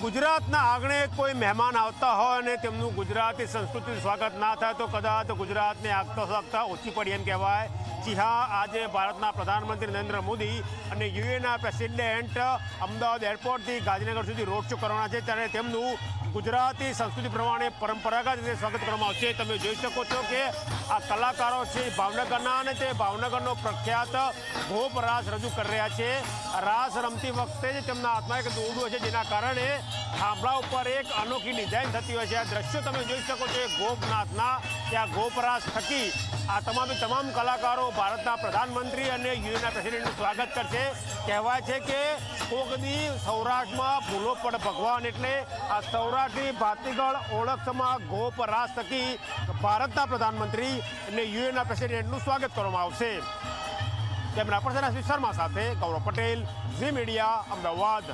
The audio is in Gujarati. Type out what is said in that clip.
ગુજરાતના આંગણે કોઈ મહેમાન આવતા હોય અને તેમનું ગુજરાતી સંસ્કૃતિનું સ્વાગત ના થાય તો કદાચ ગુજરાતને આગતા સ્વાગતા ઓછી પડી એમ કહેવાય। જી હા, આજે ભારતના પ્રધાનમંત્રી નરેન્દ્ર મોદી અને યુએના પ્રેસિડેન્ટ અમદાવાદ એરપોર્ટથી ગાંધીનગર સુધી રોડ શો કરવાના છે, ત્યારે તેમનું ગુજરાતી સંસ્કૃતિ પ્રમાણે પરંપરાગત રીતે સ્વાગત કરવામાં આવશે। તમે જોઈ શકો છો કે આ કલાકારો છે ભાવનગરના અને તે ભાવનગરનો પ્રખ્યાત ગોપ રાસ રજૂ કરી રહ્યા છે। રાસ રમતી વખતે જ તેમના હાથમાં એક દોરડું હોય છે, જેના કારણે થાંભલા ઉપર એક અનોખી ડિઝાઇન થતી હોય છે। આ દ્રશ્યો તમે જોઈ શકો છો ગોપનાથના, ત્યાં ગોપરાસ થકી આ તમામ કલાકારો ભારતના પ્રધાનમંત્રી અને યુએના પ્રેસિડેન્ટનું સ્વાગત કરશે। કહેવાય છે કે કોકદી સૌરાષ્ટ્રમાં ફૂલો પણ ભગવાન, એટલે આ સૌરાષ્ટ્રની ભાતીગળ ઓળખમાં ગોપરાસ થકી ભારતના પ્રધાનમંત્રી અને યુએના પ્રેસિડેન્ટનું સ્વાગત કરવામાં આવશે। કેમેરા પર્સન શર્મા સાથે ગૌરવ પટેલ, ઝી મીડિયા, અમદાવાદ।